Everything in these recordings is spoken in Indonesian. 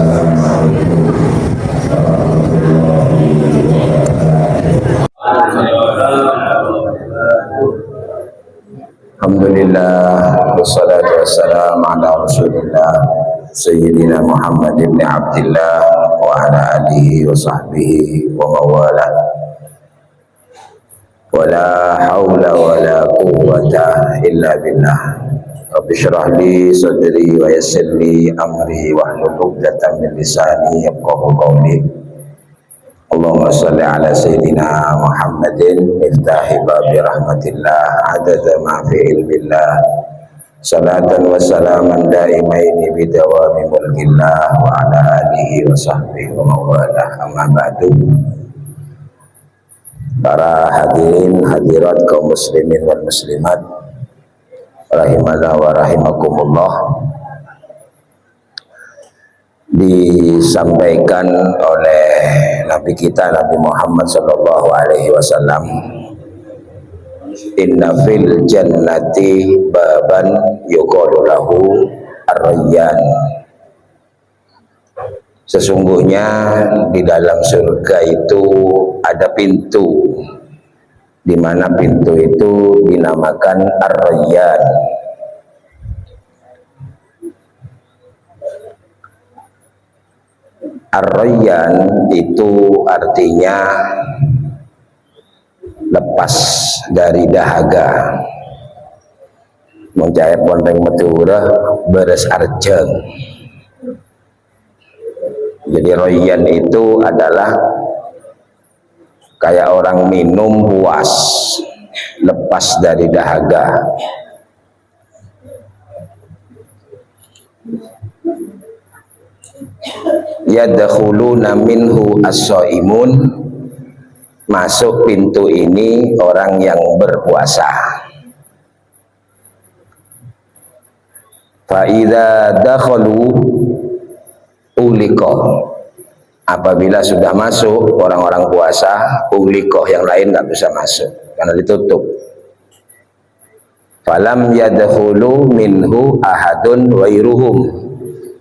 Assalamualaikum warahmatullahi wabarakatuh. Alhamdulillah, wassalatu wassalamu ala Rasulillah Sayyidina Muhammad ibn Abdillah wa ala alihi wa sahbihi wa mawala. Wala hawla wala quwwata illa billah. Rabbi syrah li sadri wa yassir li amri wahlul 'uqdatam min lisani yafqahu qawli. Allahumma shalli ala sayyidina Muhammadin miftahi babi rahmatillah adada ma fi ilmillah. Salatan wa salaman daimaini bidawami mulkillah wa ala alihi wa sahbihi wa mawala. Amma ba'du. Para hadirin hadirat kaum muslimin wal muslimat rahimana wa rahimakumullah, disampaikan oleh Nabi kita Nabi Muhammad sallallahu alaihi wasallam, inna fil jannati baban yuqalu lahu ar-rayyan. Sesungguhnya di dalam surga itu ada pintu, di mana pintu itu dinamakan Ar-Rayyan. Ar-Rayyan itu artinya lepas dari dahaga. Mencari ponteng meturah beres arjeng. Jadi Rayyan itu adalah kayak orang minum puas, lepas dari dahaga. Yadkhuluna minhu as-shaimun, masuk pintu ini orang yang berpuasa. Fa idza dakhalu uliqah, apabila sudah masuk orang-orang puasa, uliqah, yang lain nggak bisa masuk karena ditutup. Falam yadkhulu minhu ahadun wairuhum,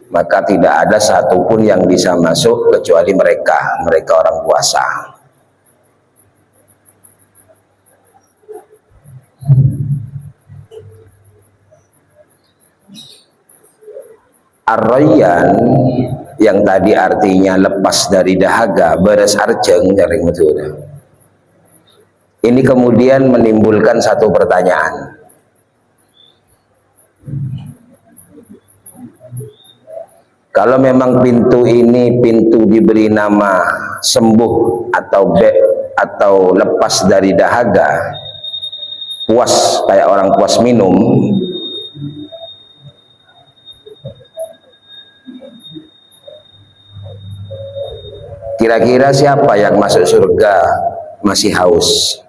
maka tidak ada satupun yang bisa masuk kecuali mereka orang puasa. Ar-Rayyan yang tadi artinya lepas dari dahaga, beres arjeng, jaring meturah. Ini kemudian menimbulkan satu pertanyaan. Kalau memang pintu ini pintu diberi nama sembuh atau lepas dari dahaga, puas kayak orang puas minum, kira-kira siapa yang masuk surga masih haus?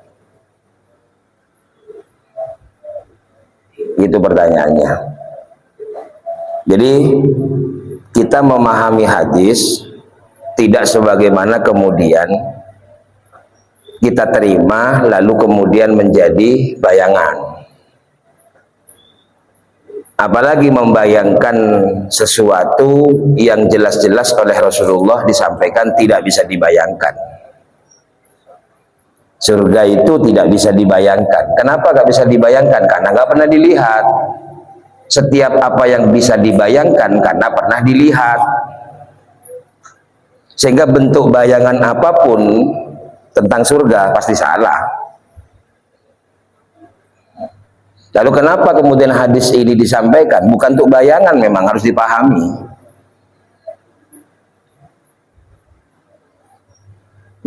Itu pertanyaannya. Jadi kita memahami hadis tidak sebagaimana kemudian kita terima lalu kemudian menjadi bayangan. Apalagi membayangkan sesuatu yang jelas-jelas oleh Rasulullah disampaikan tidak bisa dibayangkan. Surga itu tidak bisa dibayangkan. Kenapa nggak bisa dibayangkan? Karena nggak pernah dilihat. Setiap apa yang bisa dibayangkan karena pernah dilihat. Sehingga bentuk bayangan apapun tentang surga pasti salah. Lalu kenapa kemudian hadis ini disampaikan? Bukan untuk bayangan, memang harus dipahami.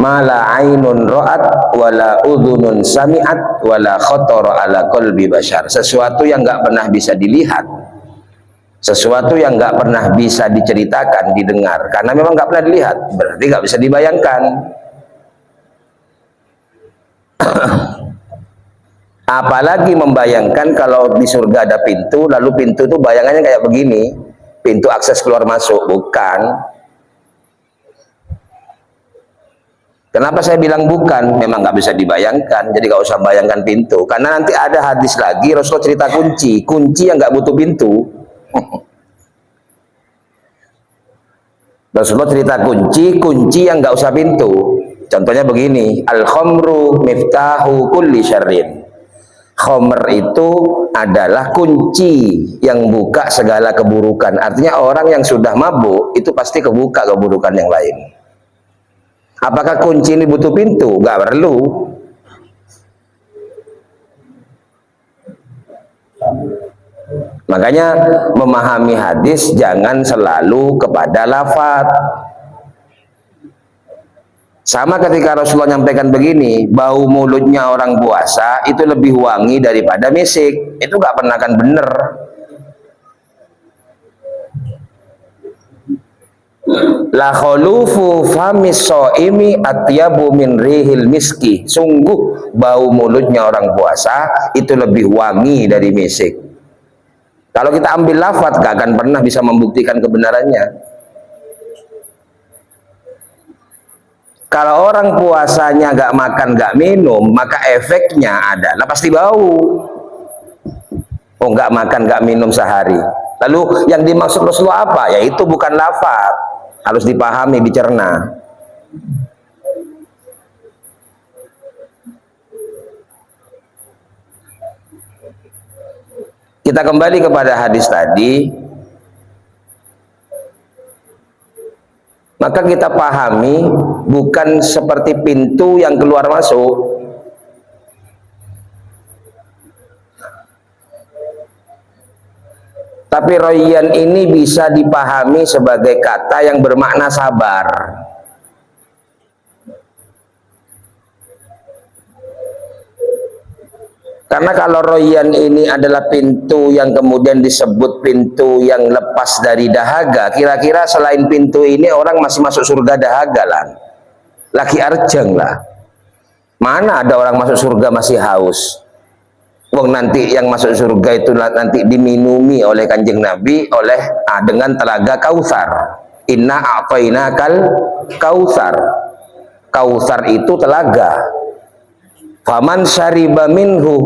Mala ainun ra'at wala udhunun sami'at wala khatara ala qalbi bashar. Sesuatu yang nggak pernah bisa dilihat, sesuatu yang nggak pernah bisa diceritakan, didengar, karena memang nggak pernah dilihat, berarti nggak bisa dibayangkan. Apalagi membayangkan kalau di surga ada pintu, lalu pintu itu bayangannya kayak begini, pintu akses keluar masuk, bukan. Kenapa saya bilang bukan? Memang nggak bisa dibayangkan, jadi nggak usah bayangkan pintu, karena nanti ada hadis lagi, Rasul cerita kunci yang nggak butuh pintu. Rasulullah cerita kunci yang nggak usah pintu. Contohnya begini, al-khamru miftahu kulli syarrin. Khamr itu adalah kunci yang buka segala keburukan. Artinya orang yang sudah mabuk itu pasti kebuka keburukan yang lain. Apakah kunci ini butuh pintu? Nggak perlu. Makanya memahami hadis jangan selalu kepada lafaz. Sama ketika Rasulullah nyampaikan begini, bau mulutnya orang puasa itu lebih wangi daripada misik. Itu nggak pernah akan benar. La khulufu famis shaimi atyabu min rihil miski. Sungguh bau mulutnya orang puasa itu lebih wangi dari misik. Kalau kita ambil lafaz gak akan pernah bisa membuktikan kebenarannya. Kalau orang puasanya gak makan gak minum, maka efeknya adalah pasti bau. Oh, gak makan gak minum sehari. Lalu yang dimaksud Rasulullah apa? Yaitu bukan lafaz, harus dipahami, dicerna. Kita kembali kepada hadis tadi, maka kita pahami bukan seperti pintu yang keluar masuk. Tapi royan ini bisa dipahami sebagai kata yang bermakna sabar. Karena kalau royan ini adalah pintu yang kemudian disebut pintu yang lepas dari dahaga, kira-kira selain pintu ini orang masih masuk surga dahaga lah. Laki arjeng lah. Mana ada orang masuk surga masih haus? Wong nanti yang masuk surga itu nanti diminumi oleh Kanjeng Nabi dengan telaga Kautsar. Inna a'tainakal Kautsar. Kautsar itu telaga. Faman syariba minhu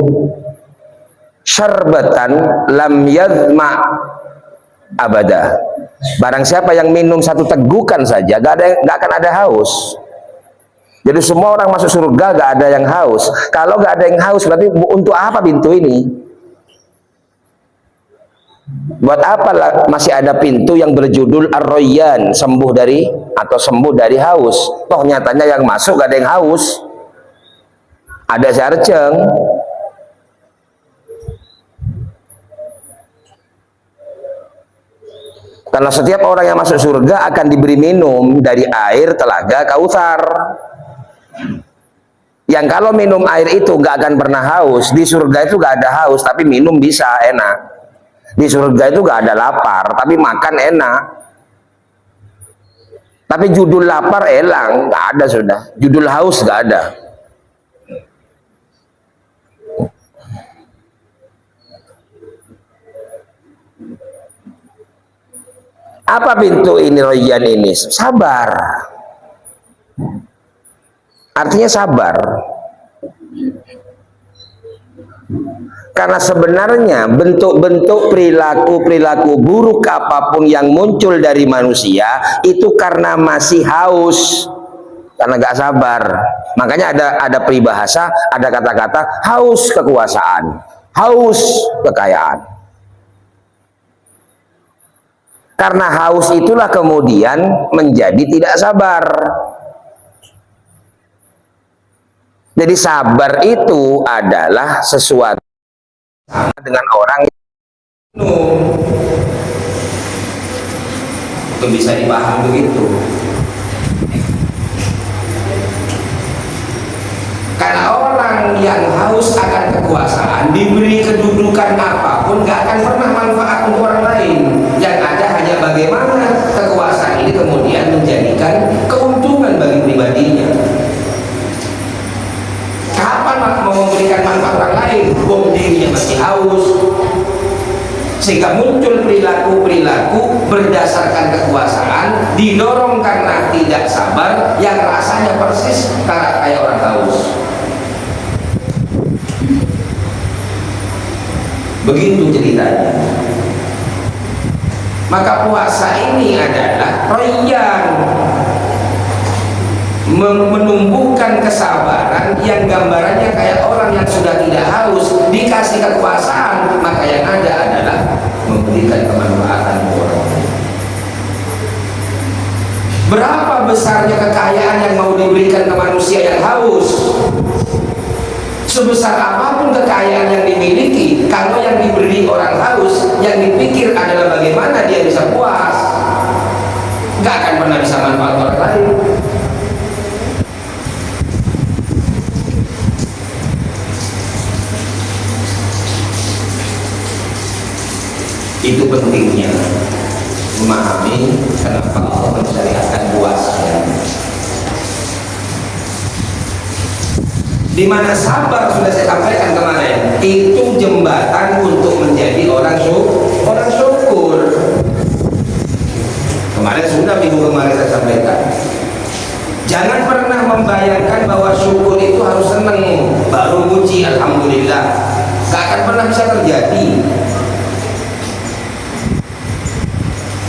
syarbatan lam yadma abada. Barang siapa yang minum satu tegukan saja gak akan ada haus. Jadi semua orang masuk surga gak ada yang haus. Kalau gak ada yang haus berarti untuk apa pintu ini? Buat apa masih ada pintu yang berjudul Ar-Rayyan, sembuh dari haus? Toh nyatanya yang masuk gak ada yang haus. Ada sarjeng. Karena setiap orang yang masuk surga akan diberi minum dari air telaga Kautsar. Yang kalau minum air itu nggak akan pernah haus. Di surga itu nggak ada haus, tapi minum bisa enak. Di surga itu nggak ada lapar, tapi makan enak. Tapi judul lapar elang nggak ada sudah. Judul haus nggak ada. Apa pintu ini royan ini? Sabar. Artinya sabar. Karena sebenarnya bentuk-bentuk perilaku buruk apapun yang muncul dari manusia itu karena masih haus, karena gak sabar. Makanya ada peribahasa, ada kata-kata haus kekuasaan, haus kekayaan. Karena haus itulah kemudian menjadi tidak sabar. Jadi sabar itu adalah sesuatu sama dengan orang yang minum. Itu bisa dipahami begitu. Karena orang yang haus akan kekuasaan diberi kedudukan apapun gak akan pernah manfaat untuk orang lain. Yang ada hanya bagaimana kekuasaan ini kemudian menjadikan keuntungan bagi pribadinya. Kapan mau memberikan manfaat orang lain? Wong dirinya masih haus. Sehingga muncul perilaku-perilaku berdasarkan kekuasaan, didorong karena tidak sabar, yang rasanya persis kayak orang haus. Begitu ceritanya. Maka puasa ini adalah royan, menumbuhkan kesabaran yang gambarannya kayak orang yang sudah tidak haus dikasih kekuasaan, maka yang ada adalah memberikan kemanfaatan orang. Berapa besarnya kekayaan yang mau diberikan ke manusia yang haus? Sebesar apapun kekayaan yang dimiliki, kalau yang diberi orang haus, yang dipikir adalah bagaimana dia bisa puas, nggak akan pernah bisa manfaat orang lain. Itu pentingnya memahami kenapa Allah mensyariatkan puasa, di mana sabar sudah saya sampaikan kemarin, itu jembatan untuk menjadi orang syukur. Kemarin sudah minggu kemarin saya sampaikan, jangan pernah membayangkan bahwa syukur itu harus seneng baru muji alhamdulillah, gak akan pernah bisa terjadi.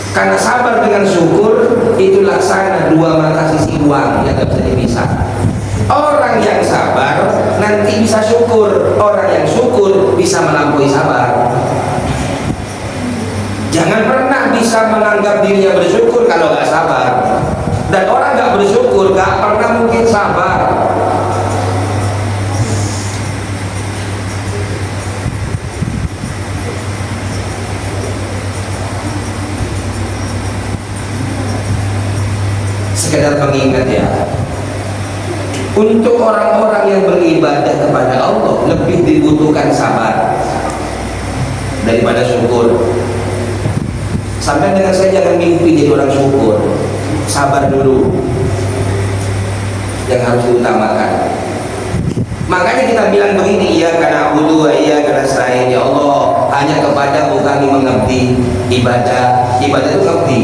Karena sabar dengan syukur itu laksana dua mata sisi uang yang tidak bisa dipisah. Orang yang sabar nanti bisa syukur, orang yang syukur bisa melampaui sabar. Jangan pernah bisa menganggap dirinya bersyukur kalau nggak sabar. Dan orang nggak bersyukur nggak pernah mungkin sabar. Sekedar pengingat ya, untuk orang-orang yang beribadah kepada Allah lebih dibutuhkan sabar daripada syukur. Sampai dengan saya jangan mimpi jadi orang syukur, sabar dulu yang harus diutamakan. Makanya kita bilang begini, iya karena butuh, iya karena selain ya Allah, hanya kepadamu kami mengabdi. Ibadah itu ngabdi.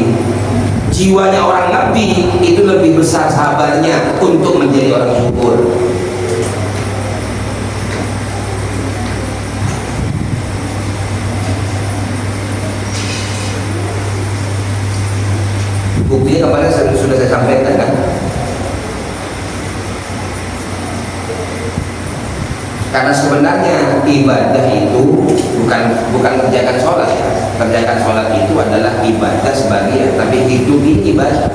Jiwanya orang ngabdi itu lebih besar sabarnya untuk menjadi orang syukur. Buktinya kemarin sudah saya sampaikan kan, karena sebenarnya ibadah itu bukan kerjakan sholat ya. Kerjakan sholat itu adalah ibadah sebagian, tapi hidup ini ibadah.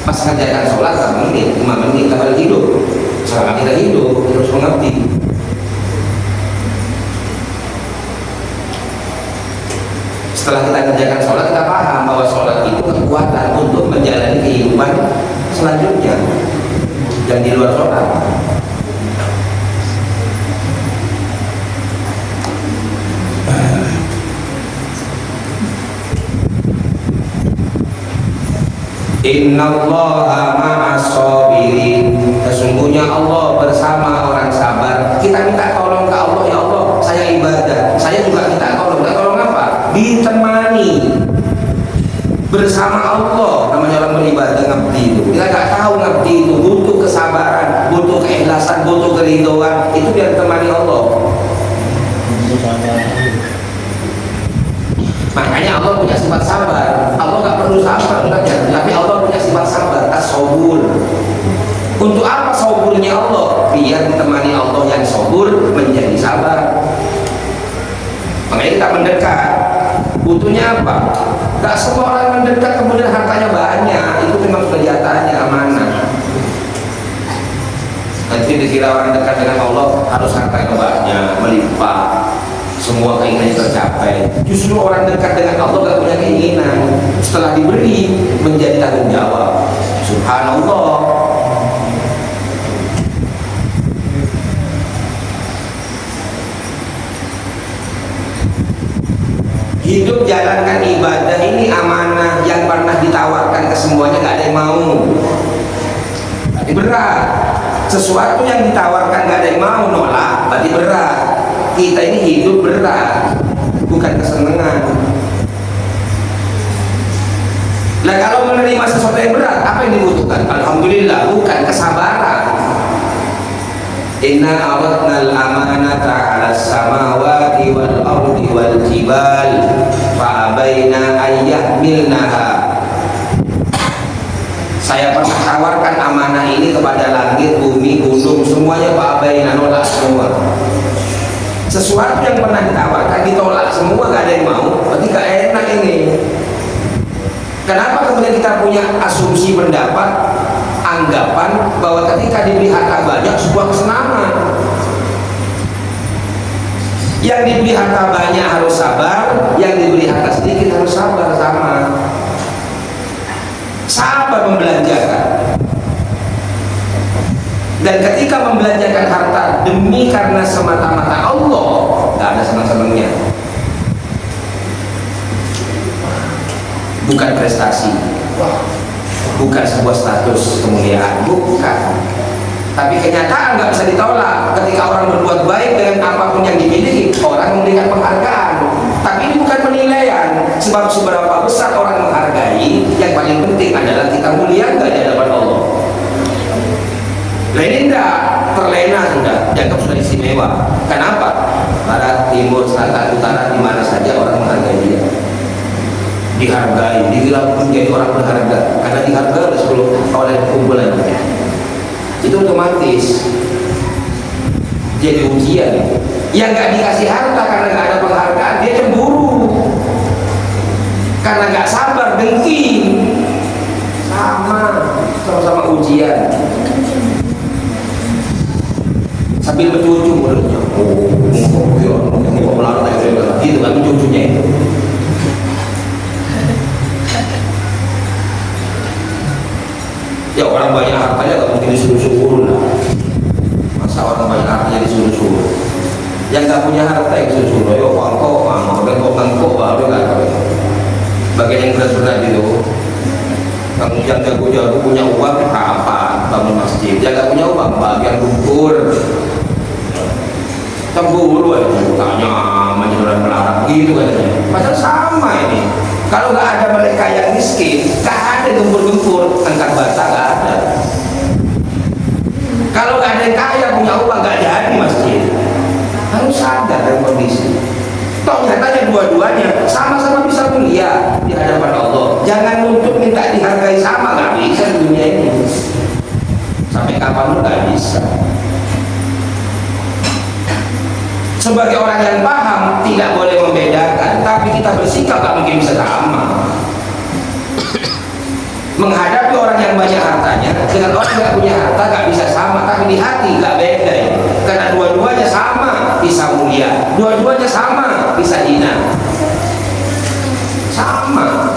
Pas kerjakan sholat 1 menit, 5 menit kita hidup. Selama kita hidup kita harus mengerti. Setelah kita kerjakan sholat, kita paham bahwa sholat itu kekuatan untuk menjalani kehidupan selanjutnya dan di luar sholat. Innallaha ma'as sabirin. Sesungguhnya Allah bersama orang sabar. Kita minta tolong ke Allah, ya Allah, saya ibadah, saya juga minta tolong. Minta tolong apa? Ditemani bersama Allah. Namanya orang beribadah ngabdi itu. Kita nggak tahu ngabdi itu butuh kesabaran, butuh keikhlasan, butuh keridhaan. Itu biar ditemani Allah. Makanya Allah punya sifat sabar. Allah nggak perlu sabar sebenarnya, tapi Allah punya sifat sabar, as-sabur. Untuk apa saburnya Allah? Biar ditemani Allah yang sabur menjadi sabar. Makanya kita mendekat. Butuhnya apa? Gak semua orang mendekat kemudian hartanya banyak. Itu memang sudah jatahnya amanah. Nanti dikira orang dekat dengan Allah harus hartanya banyak, melimpah, semua keinginannya tercapai. Justru orang dekat dengan Allah gak punya keinginan, setelah diberi menjadi tanggung jawab. Subhanallah. Hidup jalankan ibadah ini amanah yang pernah ditawarkan ke semuanya, gak ada yang mau. Berarti berat. Sesuatu yang ditawarkan gak ada yang mau, nolak, berarti berat. Kita ini hidup berat, bukan kesenangan. Nah kalau menerima sesuatu yang berat, apa yang dibutuhkan? Alhamdulillah, bukan kesabaran. Inna aradna al-amanata 'ala as-samawati wal ardi wal jibal fa abaina an yahmilnaha. Saya pernah tawarkan amanah ini kepada langit, bumi, gunung, semuanya Pak Abai nolak semua. Sesuatu yang pernah ditawarkan ditolak semua, gak ada yang mau, berarti gak enak ini. Kenapa kemudian kita punya asumsi pendapat, anggapan bahwa ketika diberi harta banyak sebuah kesenangan? Yang diberi harta banyak harus sabar, yang diberi harta sedikit harus sabar, sama. Sabar membelanjakan. Dan ketika membelanjakan harta demi karena semata-mata Allah, gak ada senang-senangnya. Bukan prestasi, bukan sebuah status kemuliaan, bukan. Tapi kenyataan nggak bisa ditolak. Ketika orang berbuat baik dengan apapun yang dimiliki, orang memberikan penghargaan. Tapi ini bukan penilaian, sebab seberapa besar orang menghargai, yang paling penting adalah kita mulia nggak di hadapan Allah. Nah ini enggak terlena, sudah dianggap sudah istimewa. Kenapa? Barat, timur, selatan, utara, di mana saja orang menghargai dia. Dihargai, dibilang menjadi orang berharga karena dihargai oleh kumpulan itu otomatis jadi ujian. Yang nggak dikasih harta karena nggak ada penghargaan, dia cemburu karena nggak sabar, dengki, sama-sama ujian. Sambil mencucu mulutnya, mau melarang gitu kan mencucunya itu. Ya orang banyak hartanya gak mungkin disuruh-suruh lah. Masa orang banyak hartanya disuruh-suruh? Yang gak punya harta yang disuruh-suruh, yo pangkok, mangkok, baru gak tahu. Bagian yang berat-berat gitu. Yang jago-jago punya uang, apa? Bangun masjid. Yang gak punya uang, bagian gugur. Cemburu aja, tanya menjualan melarang gitu katanya. Padahal sama ini. Kalau nggak ada mereka yang miskin, nggak ada gempur-gempur angkat bata, nggak ada. Kalau nggak ada yang kaya punya uang, nggak jadi masjid. Harus sadar dalam kondisi. Toh nyatanya dua-duanya sama-sama bisa mulia di hadapan Allah. Jangan nuntut minta dihargai sama, nggak bisa di dunia ini. Sampai kapan pun nggak bisa. Sebagai orang yang paham tidak boleh membedakan, tapi kita bersikap gak mungkin bisa sama. Menghadapi orang yang banyak hartanya dengan orang yang gak punya harta gak bisa sama, tapi di hati gak beda ya. Karena dua-duanya sama bisa mulia, dua-duanya sama bisa hina, sama.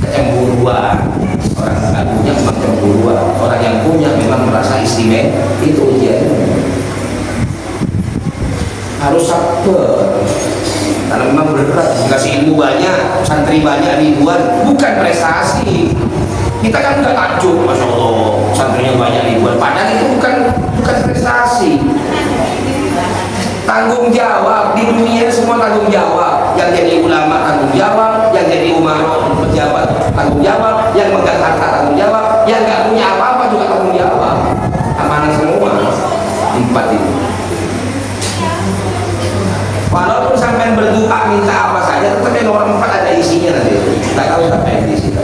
Kecemburuan, orang yang gak punya memang cemburuan, orang yang punya memang merasa istimewa, itu ujiannya. Harus sabar karena memang berat. Dikasih ilmu banyak, santri banyak ribuan, bukan prestasi. Kita kan nggak takjub, masya Allah santrinya banyak ribuan, padahal itu bukan prestasi. Tanggung jawab di dunia semua, tanggung jawab. Yang jadi ulama tanggung jawab, yang jadi umaro pejabat tanggung jawab, yang megang harta tanggung jawab, yang nggak punya apa-apa juga tanggung jawab. Amanah semua empat itu. Walaupun sampai berdoa minta apa saja, tetap yang nomor 4 ada isinya nanti. Tidak tahu sampai yang di situ.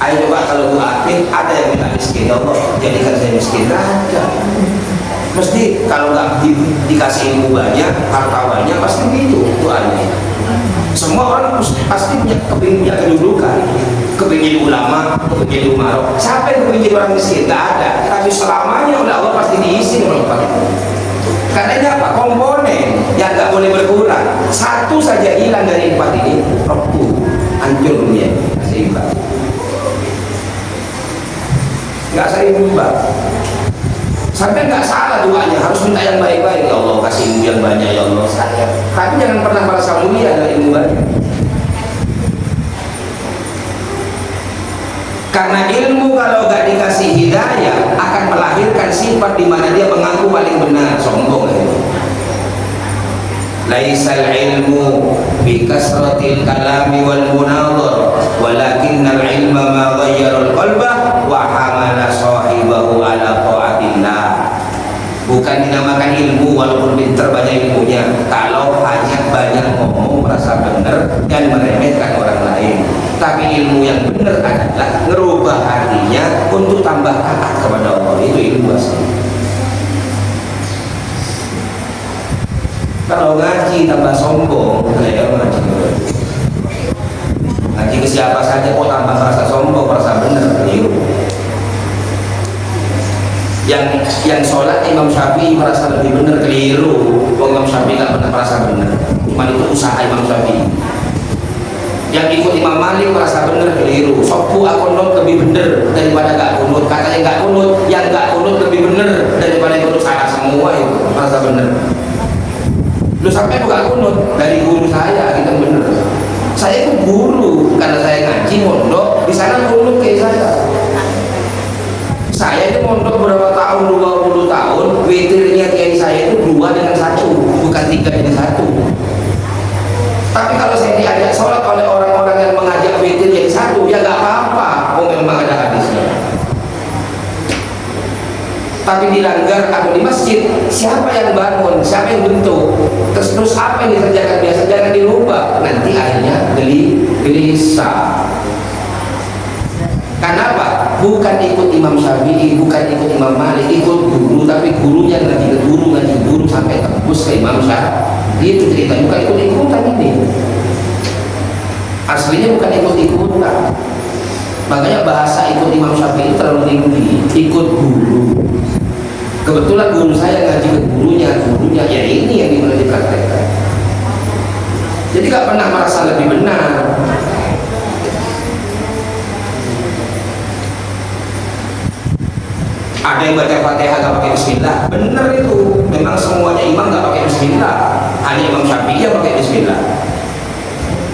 Ayo coba kalau doa, ada yang minta miskin, ya Allah jadikan saya miskin. Ada. Mesti kalau nggak dikasih ilmu banyak, harta banyak, pasti begitu doanya. Semua orang pasti punya kedudukan, kepingin jadi ulama, kepingin jadi umaro. Siapa yang kepingin jadi orang miskin? Tidak ada. Tapi selamanya oleh Allah pasti diisi nomor 4 itu. Karena ini apa? Komponen yang nggak boleh berkurang. Satu saja hilang dari 4 ini, hancur dunia. Seimbang. Nggak seimbang. Sampai nggak salah doanya, harus minta yang baik-baik. Ya Allah kasih ilmu yang banyak, ya Allah saya. Tapi jangan pernah merasa mulia dari ilmu banyak. Karena ilmu kalau gak dikasih hidayah akan melahirkan sifat di mana dia mengaku paling benar, sombong. Laisal ilmu bi kasratil kalami wal munadhar, walakinnal ilma ma ghayyara al qalba wa hamala sahibahu ala taatillah. Bukan dinamakan ilmu walaupun pintar banyak ilmunya, kalau hanya banyak ngomong merasa benar dan meremehkan orang lain. Tapi ilmu yang benar adalah ngerubah hatinya untuk tambah taat kepada Allah. Itu ilmu asli. Kalau ngaji tambah sombong, saya ngaji ke siapa saja kok tambah merasa sombong, merasa benar, keliru. Yang sholat Imam Syafi'i merasa lebih benar, keliru. Imam Syafi'i nggak pernah merasa benar, cuma itu usaha Imam Syafi'i. Yang ikut Imam Malik merasa benar, keliru. Sopu akunut lebih benar daripada gak kunut, katanya gak kunut, yang gak kunut lebih benar daripada yang kunut. Salah semua itu, merasa benar. Lu sampai bukan kunut dari guru saya, kita bener. Saya itu guru karena saya ngaji mondok di sana kunut kayak saya. Saya itu mondok berapa tahun, 20 tahun. Witirnya kiai saya itu 2 dengan 1, bukan 3 dengan 1. Tapi kalau saya diajak sholat oleh orang-orang yang mengajak witir jadi 1, ya nggak apa-apa. Oh memang ada hadisnya. Tapi dilanggar atau di masjid, siapa yang bangun, siapa yang bentuk, terus apa yang dikerjakan biasa, jangan dirubah, nanti akhirnya gelisah. Karena apa? Bukan ikut Imam Syafi'i, bukan ikut Imam Malik, ikut guru, tapi gurunya ngaji ke guru sampai tembus ke Imam Syafi'i. Itu cerita, bukan ikut-ikutan ini. Aslinya bukan ikut-ikutan. Makanya bahasa ikut Imam Syafi'i terlalu tinggi, ikut guru. Kebetulan guru saya ngaji ke gurunya ya ini yang dimana dipraktekkan. Jadi gak pernah merasa lebih benar. Ada yang baca Fatihah gak pakai bismillah, benar itu. Memang semuanya imam gak pakai bismillah, hanya Imam Syafi'i yang pakai bismillah.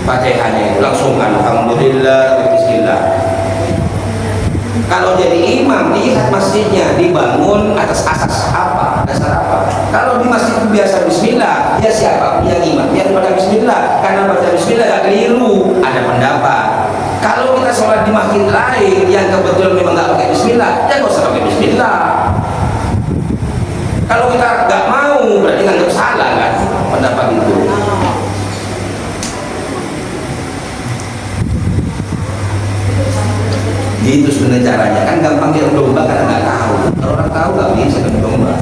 Fatihahnya itu langsung alhamdulillah pakai bismillah. Kalau jadi imam, lihat masjidnya dibangun atas asas apa, dasar apa. Kalau di masjid biasa bismillah, ya siapa yang imam yang pada bismillah, karena baca bismillah gak keliru. Ada pendapat kalau kita sholat di masjid lain yang kebetulan memang gak pakai bismillah, ya gak usah pakai bismillah. Kalau kita gak mau berarti nganggap salah kan pendapat itu. Gitu sebenarnya caranya, kan gampang dia domba karena nggak tahu. Kalau orang tahu nggak bisa domba.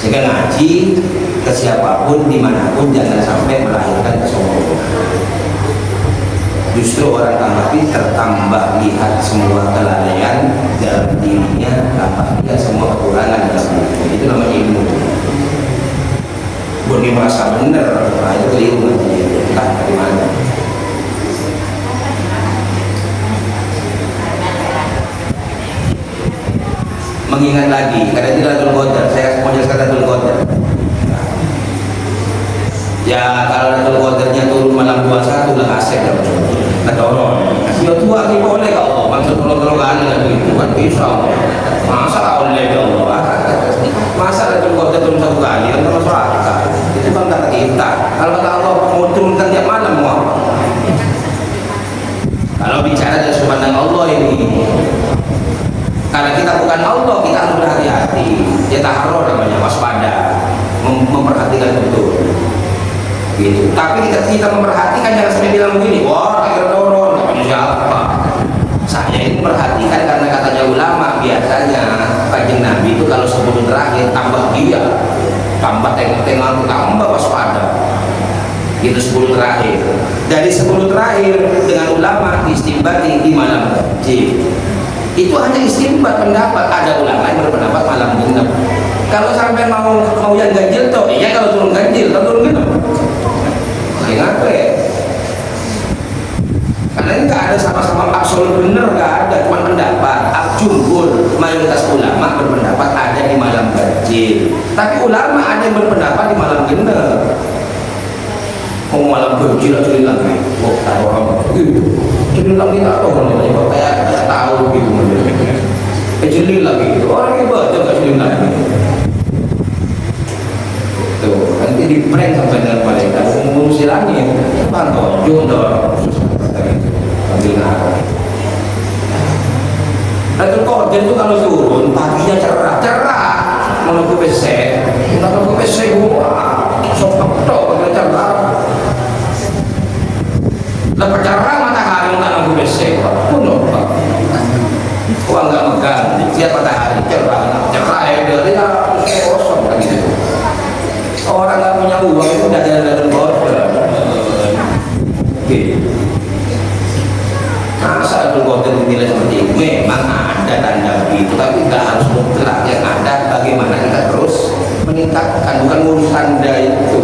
Sehingga ngaji ke siapapun dimanapun jangan sampai melahirkan kesombongan. Justru orang tambah pintar, tambah lihat semua kelalaian dalam dirinya, tambah lihat semua kekurangan dalam dirinya. Itu namanya ilmu. Bukan dia merasa benar, nah itu keliru nanti. Entah dari mana. Mengingat lagi, karena itu Lailatul Qadar, saya mau jelaskan Lailatul Qadar. Ya kalau Lailatul Qadarnya turun malam 21 lah asik kan. Nah tolong, ya tua ini boleh kalau maksud tolong-tolong ada itu kan bisa. Masa oleh ya Allah, masa Lailatul Qadar turun 1 kali kan termasuk akal. Itu kan kata kita. Kalau kata Allah mau turunkan tiap malam mau apa? Kalau bicara dari sudut pandang Allah ini. Karena kita bukan Allah, kita harus berhati-hati. Ya taharro namanya, waspada, memperhatikan betul. Gitu. Tapi kita memperhatikan jangan sampai bilang begini, wah akhir dorong, namanya siapa? Saya ini memperhatikan karena katanya ulama biasanya Kanjeng Nabi itu kalau 10 terakhir tambah dia, tambah tengok-tengok, tambah waspada. Itu 10 terakhir. Dari 10 terakhir dengan ulama istimbati di malam ganjil. Itu hanya istimbat pendapat. Ada ulama yang berpendapat malam genap. Kalau sampai mau yang ganjil toh, iya kalau turun ganjil, kalau turun genap. Kenapa ya? Karena ini nggak ada sama-sama absolut benar, nggak ada, cuma pendapat. Jumhur mayoritas ulama berpendapat ada di malam ganjil. Tapi ulama ada yang berpendapat di malam genap. Mau malam ganjil aja lagi, oh tahu orang gitu. Jadi lagi tak tahu kalau ini kayak tidak tahu gitu. Jelil lagi itu orang yang baca nggak jelil lagi. Tuh nanti di prank sampai dengan malaikat mengurusi langit. Pantau jodoh ambil nara. Lailatul Qadar itu kalau turun paginya cerah. Mau ke PC, mau ke PC gua, sok tok cerah. Lah percaraan lihat matahari cerah ya dari kosong kan gitu. Orang nggak punya uang itu udah jalan border. Oke. Masa itu border dinilai seperti itu? Memang ada tanda begitu, tapi nggak harus mutlak. Yang ada bagaimana kita terus meningkatkan, bukan ngurus tanda itu.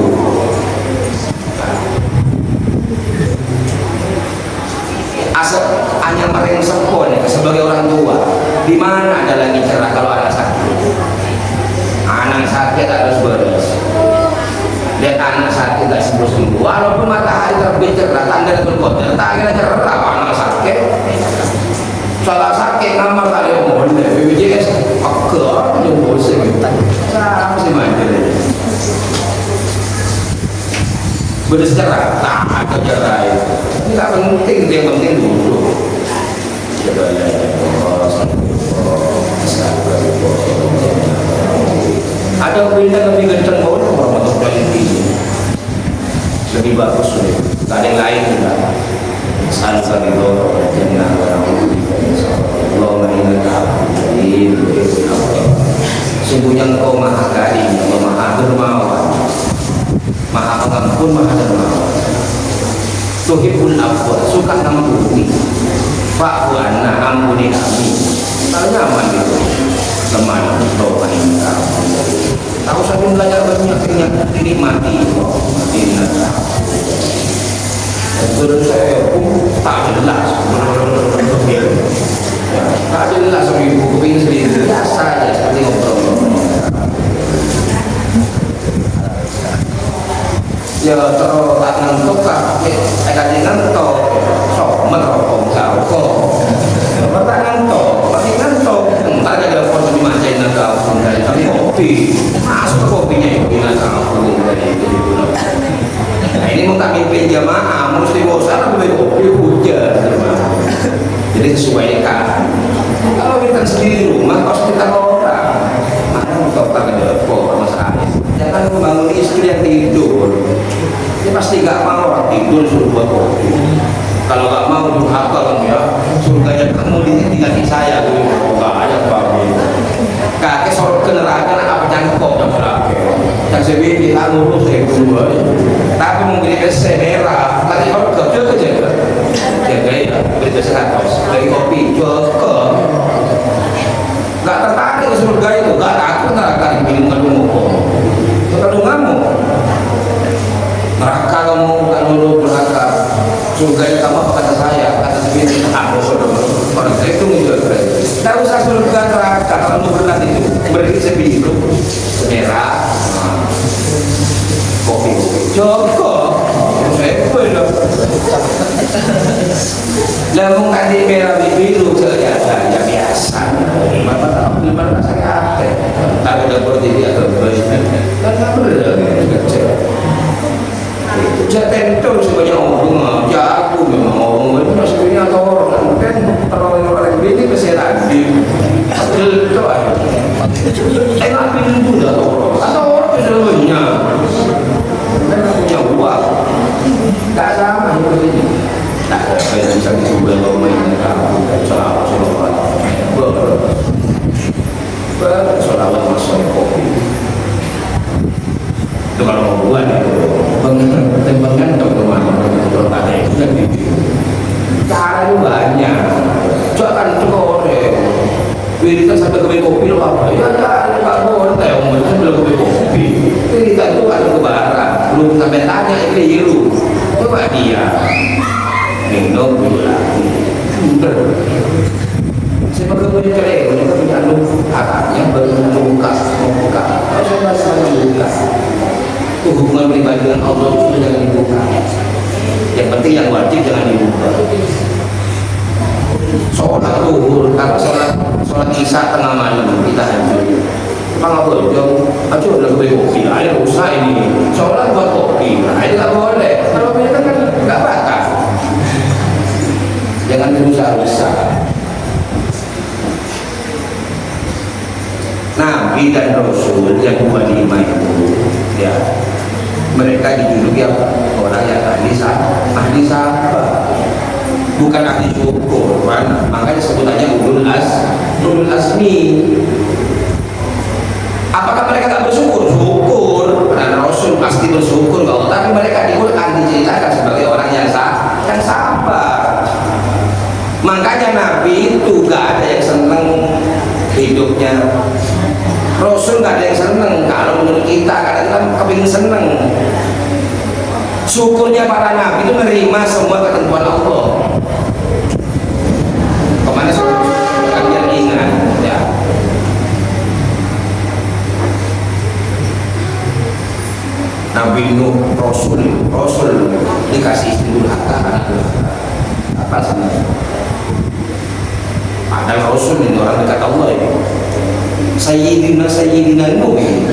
Asal hanya mereng sepon ya, sebagai orang tua, di mana ada lagi cerah kalau anak sakit? Anak sakit harus beres. Lihat anak sakit nggak sembuh-sembuh, walaupun matahari terbit cerah, tanda berkotor, tak kira cerah anak sakit. Salah sakit ngamar tak ada mohon deh, BPJS pakai yang bosan kita, sama sih macam ni. Bersejarah, tak ada cerah itu. Ini tak penting, yang penting dulu. Ada berita lebih kencang pun orang betul ini lebih bagus sudah. Tak ada yang lain juga. Salsa itu jangan Allah ini sungguhnya Engkau Maha Karim, Maha Dermawan, Maha Pengampun, Maha Dermawan. Tuhibbul afwa, suka nama bumi. Fa'fu anna, ampuni kami. Kalau nyaman gitu, teman doa ini kamu. Tahu saya belajar banyak yang dinikmati, menurut saya tak jelas, tak jelas ibu kuping sendiri biasa aja seperti ngobrol. Ya terus tak ngantuk kan, kaji ngantuk, sok merokok jauh, tak ngantuk, tapi ngantuk, tak ada pun dimacain agak pun dari tapi kopi, masuk kopinya itu agak pun dari itu. Nah ini mau kami jamaah, mesti bosan lebih kopi hujan, jadi sesuaikan. Kalau kita sendiri di rumah, kos kita orang, mana kita tak ada masalah. Jangan membangun istri yang tidur. Dia pasti gak mau orang tidur suruh buat kopi. Kalau gak mau durhaka kan ya, surganya kamu di kaki saya tuh. Gak ada apa-apa. Kakek sorot ke neraka apa cangkok yang kakek. Yang sebiji kamu tuh saya berdua. Tapi mungkin PC merah, lagi kalau kerja kerja. Ya gaya, beri 100 dari kopi cukup. Gak tertarik ke surga itu, gak takut neraka dibilang ngadu-ngadu. Ngadu-ngadu. Neraka kamu bukan dulu neraka. Surga yang kamu apa kata saya, kata sebiji aku orang itu menjual. Tak usah surga neraka, kamu berat itu beri sebiji itu merah. Kopi cukup. Saya belum. Lalu tadi merah biru saja ya biasa. Gimana saya apa? Tak ada berdiri atau berdiri. Kan tak berat kerja. Jangan tentu sebanyak orang. Jago memang orang itu sebenarnya atau orang kan orang ini kesalahan di itu aja. Enak pilih juga orang atau orang keseluruhannya. Mereka punya uang. Tak sama seperti ini. Tak ada yang bisa diubah kalau mainnya kamu dan solawat solawat masuk kopi itu kalau mau buat tembakan untuk rumah kalau tak ada itu kan gitu caranya banyak jangan coreng wiritan sampai ke kopi lo apa ya jangan gak boleh ngomong sampai ke kopi wiritan itu ada kebaran belum sampai tanya itu coba dia minum dulu lagi saya bagaimana cerai mereka punya kakaknya membuka kalau saya merasa membuka itu hubungan pribadi dengan Allah itu jangan dibuka yang penting yang wajib jangan dibuka sholat duhur kalau sholat isya tengah malam kita hancur apa bojong aja udah ke kopi air usah ini sholat buat kopi nah ini tak boleh kalau mereka kan nggak bakat jangan berusaha-usaha. Nabi dan Rasul yang 25 itu ya mereka dijuluki orang yang ahli sahabat bukan ahli syukur kan? Makanya sebutannya ulul azmi. Apakah mereka tak bersyukur? Syukur, karena Rasul pasti bersyukur kalau, tapi mereka di Quran diceritakan sebagai orang yang sabar. Makanya Nabi itu gak ada yang seneng hidupnya. Rasul gak ada yang seneng. Kalau menurut kita kadang-kadang kepingin seneng. Syukurnya para Nabi itu menerima semua ketentuan Allah. Kemana kalian ingat ya? Nabi Nuh, Rasul dikasih istri durhaka, apa sebenarnya? Padahal Rasul ini orang dekat Allah ini. Sayyidina Nuh ini.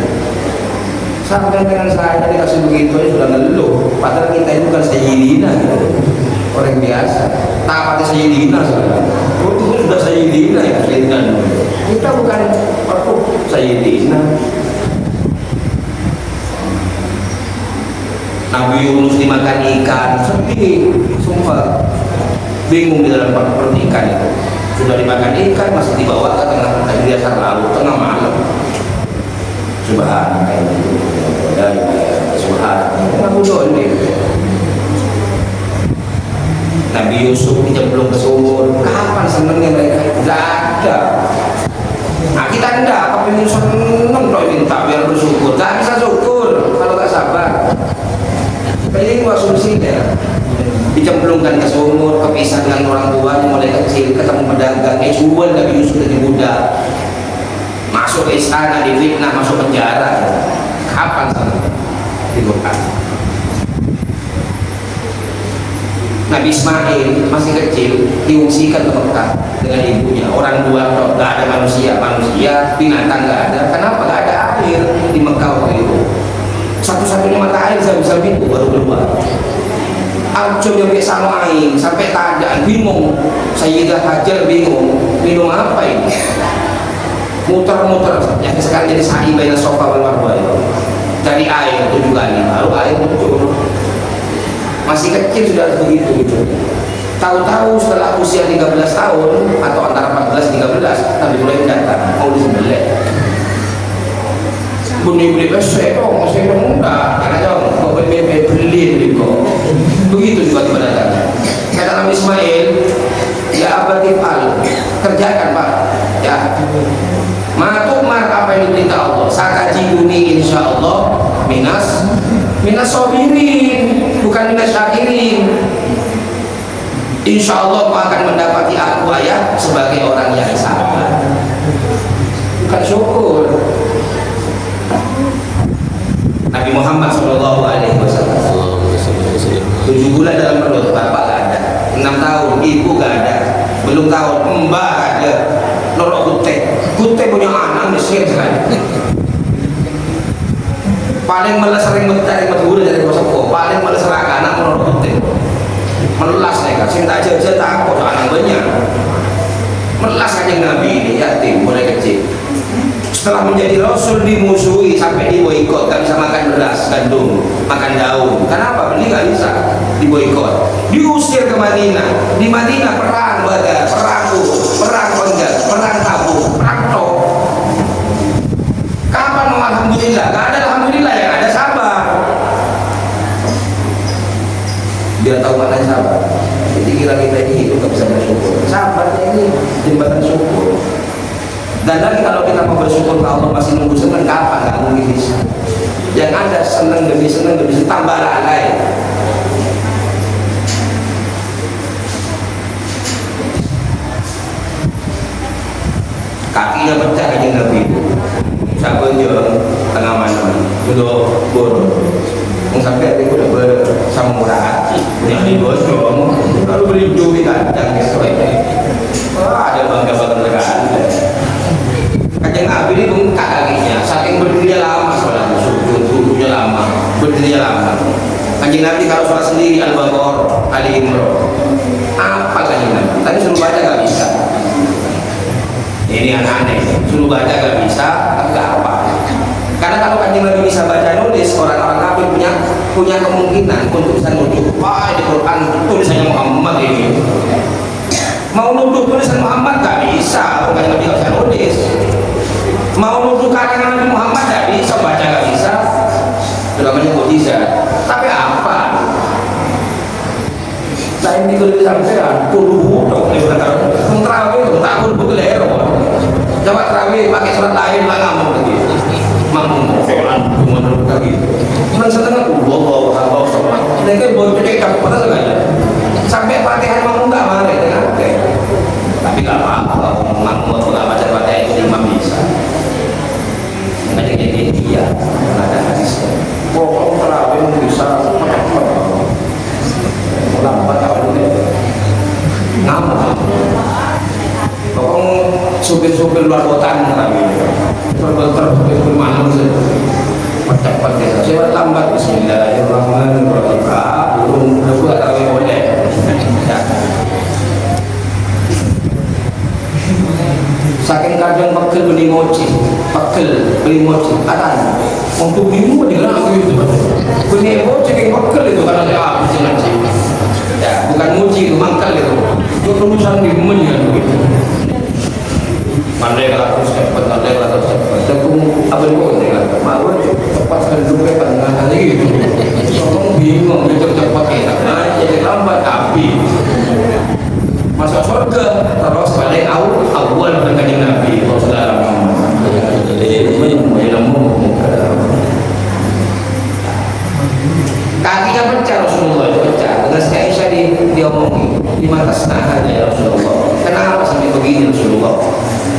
Sampai dengan saya dikasih begitu aja sudah ngeluh. Padahal kita itu bukan Sayyidina gitu. Orang biasa. Taatnya Sayyidina sebenarnya. Itu sudah Sayyidina ya, Sayyidina Nuh. Kita bukan Sayyidina. Nabi Yunus dimakan ikan, sedih, sumpah, bingung di dalam perut ikan itu. Sudah dimakan ikan, masih dibawa ke tengah dasar laut, tengah malam. Subhanallah, subhanallah. Nabi Yusuf dicemplung ke sumur. Kapan senengnya mereka? Tidak ada. Nah kita enggak, kepingin seneng kalau minta biar bersyukur. Tak bisa syukur kalau tak sabar. Ini asumsinya dicemplungkan ke sumur, kepisah dengan orang tuanya mulai kecil, ketemu pedagang, jual Nabi Yusuf jadi budak, masuk ke istana, difitnah, masuk penjara. Kapan sana di Quran? Nabi Ismail masih kecil diungsikan ke Mekah dengan ibunya, orang dua toh, gak ada manusia, binatang gak ada. Kenapa? Gak ada air di Mekah waktu itu. Satu-satunya mata air bisa itu baru keluar. Alcum yang biasa main sampai keadaan bingung. Sayyidah Hajar bingung minum apa ini, muter-muter yang sekarang jadi sa'i baina sofa wal marwa itu dari air 7 kali baru air muncul. Masih kecil sudah begitu gitu. Tahu-tahu setelah usia 13 tahun atau antara 14-13 Nabi Ibrahim datang mau disembelih. Beli besek dong, masih muda, karena dong, mau beli kok. Begitu juga tiba datang. Kata Nabi Ismail, ya abatifal, kerjakan pak, ya. Matukmar apa yang diperintah Allah. Satajiduni insya Allah minas sobirin, bukan minas syakirin. Insya Allah kau akan mendapati aku ayah sebagai orang yang sabar, bukan syukur. Nabi Muhammad Shallallahu Alaihi Wasallam 7 bulan dalam perut bapak gak ada, 6 tahun ibu gak ada, belum tahun mbak gak ada, norok kute punya anak miskin sekali. Paling malas sering mencari medhur dari kosong, paling malas seraka anak norok kute melas mereka, cinta aja takut anak banyak melas kanjeng Nabi ini yatim mulai kecil. Setelah menjadi Rasul dimusuhi sampai diboikot, gak bisa makan beras, gandum, makan daun. Kenapa? Beli gak bisa, diboikot. Diusir ke Madinah. Di Madinah perang Badar, perang Uhud, perang Khandaq, perang Tabuk, perang Tok. Kapan mau alhamdulillah? Gak ada alhamdulillah, yang ada sabar. Biar tahu mana sabar. Jadi kira kita ini hidup gak bisa bersyukur. Sabarnya ini jembatan syukur. Dan lagi kalau kita mau bersyukur ke Allah masih nunggu seneng, kapan? Gak mungkin bisa. Yang ada seneng demi tambah lalai. Kakinya pecah kayak Nabi itu. Siapa yang tengah mana? Sudah bodoh. Sampai itu udah bersama murah hati. Yang dibosong, lalu beli duit kandang sesuai. Wah, ada bangga-bangga negaraan. Kanjeng Nabi ini bengkak kakinya, saking berdirinya lama sholat, subuhnya lama, berdirinya lama. Kanjeng Nabi kalau sholat sendiri Al-Baqarah, Ali Imran, apa kanjeng Nabi? Tadi suruh baca gak bisa. Ini aneh, suruh baca gak bisa, tapi gak apa. Karena kalau kanjeng Nabi bisa baca nulis, orang-orang kafir punya punya kemungkinan untuk bisa nuduh, wah di Quran tulisannya Muhammad ini. Mau nuduh tulisan Muhammad gak bisa, bukan Nabi gak bisa nulis. Mau nuduh karangan Nabi Muhammad gak bisa, baca gak bisa. Itu namanya mukjizat. Tapi apa? Lain di kulit sampean, kudu dong. Ini kata, terawih itu tak kudu betul. Coba terawih pakai surat lain lah ngomong lagi. Mampu sholat menurut lagi. Cuman setengah Allah sholat. Ini kan boleh cekak pada segala. Sampai Fatihah mampu nggak marah ya? Tapi nggak apa-apa. Mampu nggak baca Fatihah itu imam bisa. Nggak jadi dia. Ada hadisnya. Kalau terawih bisa lambat tahun ini. Ngapa? Pokoknya supir-supir luar kota terawih. Supir mana sih? Cepat-cepat saya lambat. Bismillahirrahmanirrahim. Belum buat terawih boleh. Saking kadang pegel beli mochi, ada untuk bingung digerak gitu. Beli mochi kayak pegel itu karena saya habis ngaji. Ya, bukan mochi itu mangkal itu. Itu urusan bingung ya begitu. Mandai kalau terus cepat. Tepung apa itu kan? Mau cepat sekali tengah tadi gitu. Orang bingung gitu cepat enak. Nah, jadi lambat api. Masuk surga terus balik awal berkali Nabi Rasulullah Muhammad. Kakinya pecah Rasulullah, pecah. Dengan si Aisyah diomongin di mata senahan ya Rasulullah. Kenapa sampai begini Rasulullah?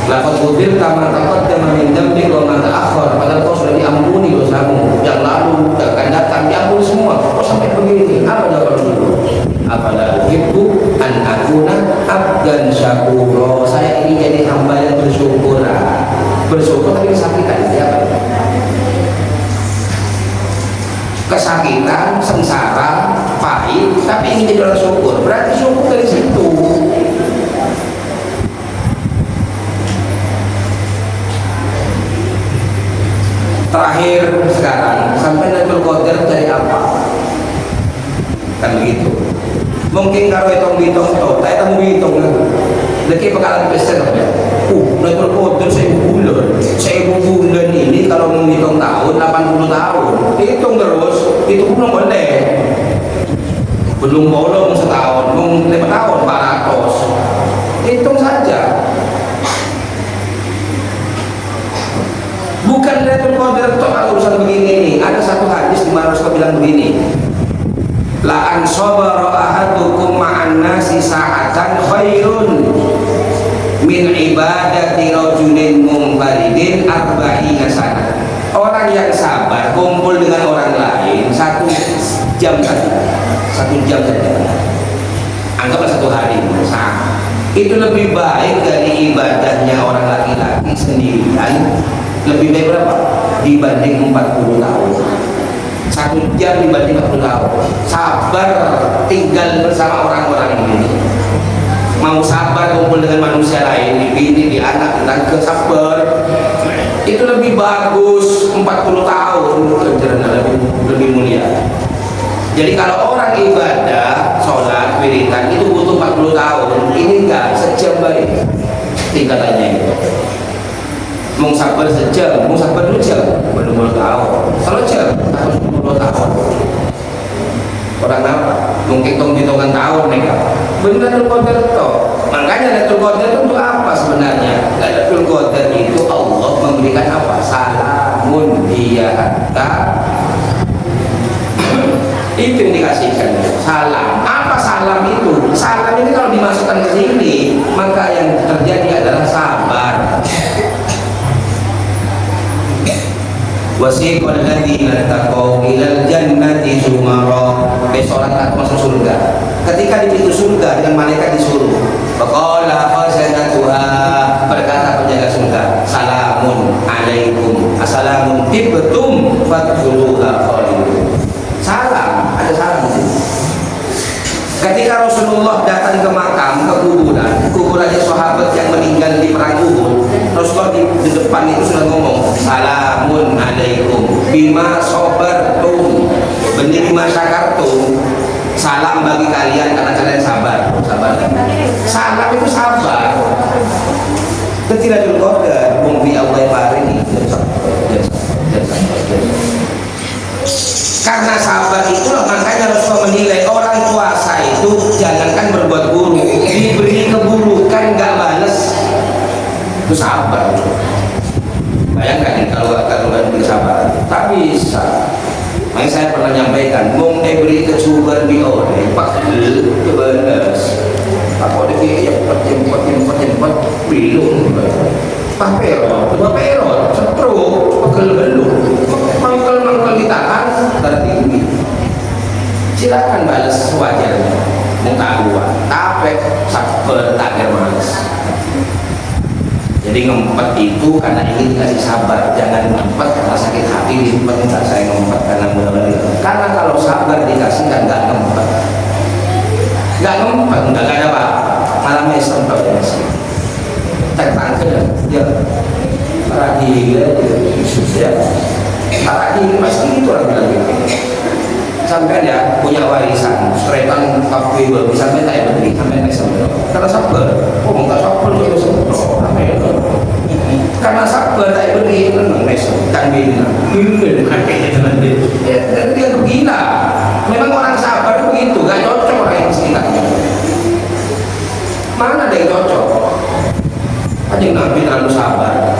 Lafaz budir kama taqaddama min dzambi wa ma ta'akhkhar. Padahal kau sudah diampuni dosamu yang lalu dan akan datang, diampuni semua. Kok sampai begini? Apa jawaban Rasulullah? Afala uhibbu an akuna abdan syakura. Saya ingin jadi hamba yang bersyukur. Bersyukur tapi kesakitan itu apa? Kesakitan, sengsara, pahit, tapi ingin jadi orang syukur. Berarti syukur dari situ. Terakhir sekarang sampai Lailatul Qadar cari apa? Kan begitu. Mungkin kalau hitung saya tamu hitung lagi pengalaman besar ya. Lailatul Qadar 1000 bulan ini kalau menghitung tahun 80 tahun. Hitung terus, itu belum boleh. Belum bolong setahun, mau 5 tahun 400. Hitung saja. Bukan Lailatul Qadar kalau urusan begini nih. Ada satu hadis di mana Rasulullah bilang begini. La an sabara ahadukum ma'an nasi sa'atan khairun min ibadati rajulin munfaridin arba'ina sana. Orang yang sabar kumpul dengan orang lain 1 jam saja. 1 jam saja. Anggaplah 1 hari. Itu lebih baik dari ibadahnya orang laki-laki sendirian. Lebih baik berapa? Dibanding 40 tahun. 1 jam dibanding 40 tahun. Sabar tinggal bersama orang-orang ini. Mau sabar kumpul dengan manusia lain, di bini, di anak, dan kesabar. Itu lebih bagus 40 tahun kerjanya lebih mulia. Jadi kalau orang ibadah, sholat, wiridan itu butuh 40 tahun. Ini enggak, sejam baik tingkatannya itu. Mau sabar sejam, mau sabar 2 jam, 20 tahun. Kalau jam, 10 tahun. Orang apa? Mungkin hitungan tahun mereka. Benar Lailatul Qadar toh. Makanya Lailatul Qadar itu untuk apa sebenarnya? Lailatul Qadar itu Allah memberikan apa? Salamun hiya hatta. Itu yang dikasihkan. Salam. Apa salam itu? Salam ini kalau dimasukkan ke sini, maka yang terjadi adalah sabar. Wasiqal ladzina taqaw ilal jannati zumara. Besok akan masuk surga. Ketika di pintu surga dengan malaikat disuruh. Faqala khazanatuha, berkata penjaga surga, salamun alaikum, assalamun tibtum fadkhuluha khalidun. Salam, ada salam di sini. Ketika Rasulullah datang ke makam, ke kuburannya sahabat yang meninggal di perang Uhud, Rasulullah di depan itu sudah ngomong, salamun alaikum bima sabartum. Benih Lailatul Qadar wong bi Allah paringi. Karena sabar itulah makanya Rasulullah menilai orang puasa itu jangankan berbuat buruk, diberi keburukan nggak balas, itu sabar. Bayangkan kalau nggak diberi sabar, tak bisa. Makanya saya pernah nyampaikan, mau diberi kecuban di orang, pak balas, tak boleh dia jemput belum. Papero, setruk, pegel-belum, mangkel ditahan, tertinggi. Silakan balas sewajarnya, muka gua, tapi sabar tak malas. Jadi ngempet itu karena ingin dikasih sabar, jangan ngempet karena sakit hati diempet. Enggak, saya ngempet karena mulai. Karena kalau sabar dikasih kan nggak ngempet, nggak ada apa, malah mesem kalau dikasih. Tentang ya para gila ya para gila pasti itu orang bilang gitu. Sampai ya punya warisan seretan kafe baru sampai tak beri sampai tak sampai karena sabar. Oh nggak sabar itu sempro karena sabar tak beri kan mesem kan bilang ya dia gila. Memang orang sabar begitu, gak cocok orang yang sekitarnya. Mana ada yang cocok? Aja Nabi terlalu sabar,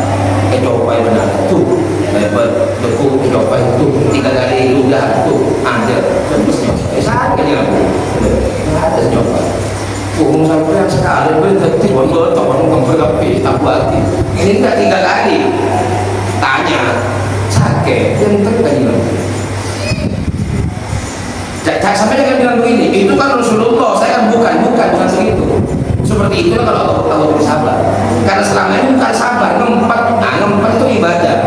coba benar tuh, lebar, dekuk, coba itu 3 kali udah tuh, ada, terus saat aja ada coba. Umum sampai sekali berarti bondol orang berkapi tak hati. Ini enggak 3 kali, tanya, sakit, yang terkait. Sampai dengan bilang begini, itu kan Rasulullah, saya kan bukan begitu. Seperti itulah kalau Allah bersabar. Karena selama ini bukan sabar, ngempet. Nah, ngempet itu ibadah.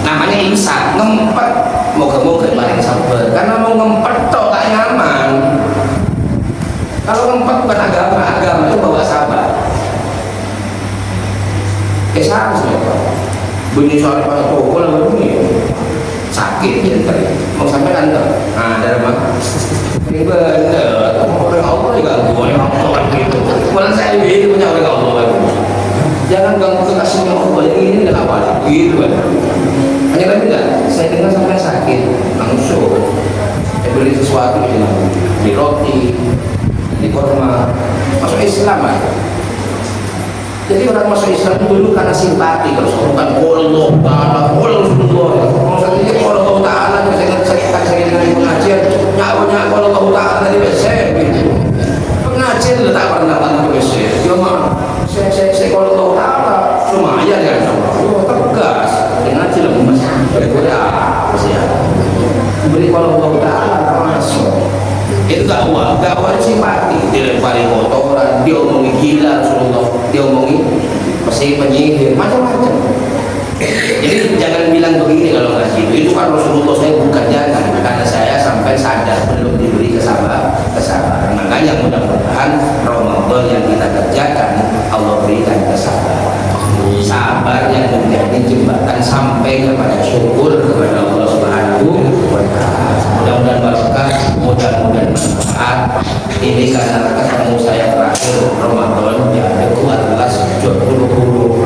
Namanya imsak, ngempet. Moga-moga bareng sabar. Karena mau ngempet toh tak nyaman. Kalau ngempet bukan agama itu bawa sabar. Seharusnya bunyi suara pada toko lah bunyi. Sakit ya tadi. Mau sampai nanti. Nah, dari mana? Ini bener. Orang Allah juga boleh ngomong gitu. Malah saya ini punya orang Allah. Jangan ganggu kekasihnya Allah. Ini kenapa? Gitu kan. Hanya tadi enggak. Saya dengar sampai sakit. Langsung. Saya beli sesuatu di roti, di kurma. Masuk Islam kan. Jadi orang masuk Islam itu dulu karena simpati, kalau bukan Allah Taala, Rasulullah. Maksudnya Allah Taala saya dengan pengajian, nyawa Allah Taala dari besar gitu. Pengajian itu tak pernah datang ke besar. Dia mah saya Allah Taala lumayan ya, tegas. Dengan jelas masih masih ada. Beri Allah Taala masuk. Itu dakwah simpati, dilempari kotoran, dia omongi gila Rasulullah, dia omongi pasti penyihir, macam-macam. Jadi jangan bilang begini kalau nggak gitu. Itu kan Rasulullah, saya bukan jangan, karena saya sampai sadar belum diberi kesabaran. Makanya mudah-mudahan Ramadan yang kita kerjakan Allah berikan kesabaran. Sabar yang menjadi jembatan sampai kepada syukur kepada Allah Subhanahu wa Ta'ala. Mudah-mudahan barokah, mudah-mudahan manfaat. Ini karena ketemu saya terakhir Ramadan ya ada kuatlah sejak dulu.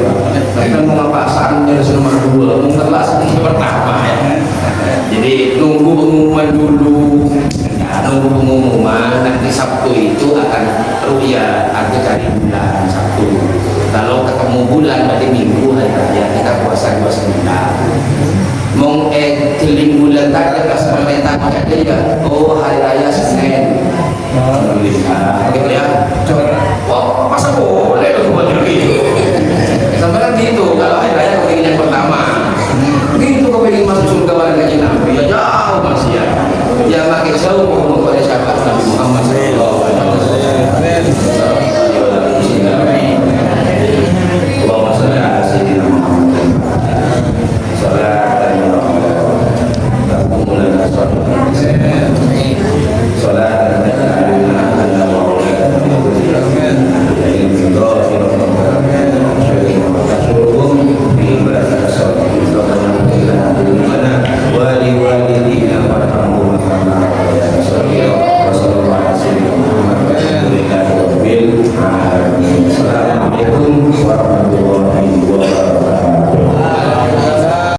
Kita mau ngapasan dari nomor 2, mau kelas yang pertama ya. Jadi nunggu pengumuman dulu. Ya, nunggu pengumuman nanti Sabtu itu akan ruya arti cari bulan Sabtu. Kalau ketemu bulan berarti minggu hari raya kita puasa 29. Mong teling bulan tadi pas pemerintah macam dia, oh hari raya Senin. Alhamdulillah. Gitu ya. Wah, masa boleh tuh buat begitu? Sampai kan gitu kalau hari raya kepingin yang pertama. Begitu kepingin masuk surga bareng kajian Nabi ya jauh masih ya. Ya makin jauh mau kepada siapa Nabi Muhammad sallallahu alaihi wasallam. Allahumma shalli ala sayyidina Muhammad. Salatan ya Allah. Takumulana salatan taj'aluna ala mawlana. Amin. Amin.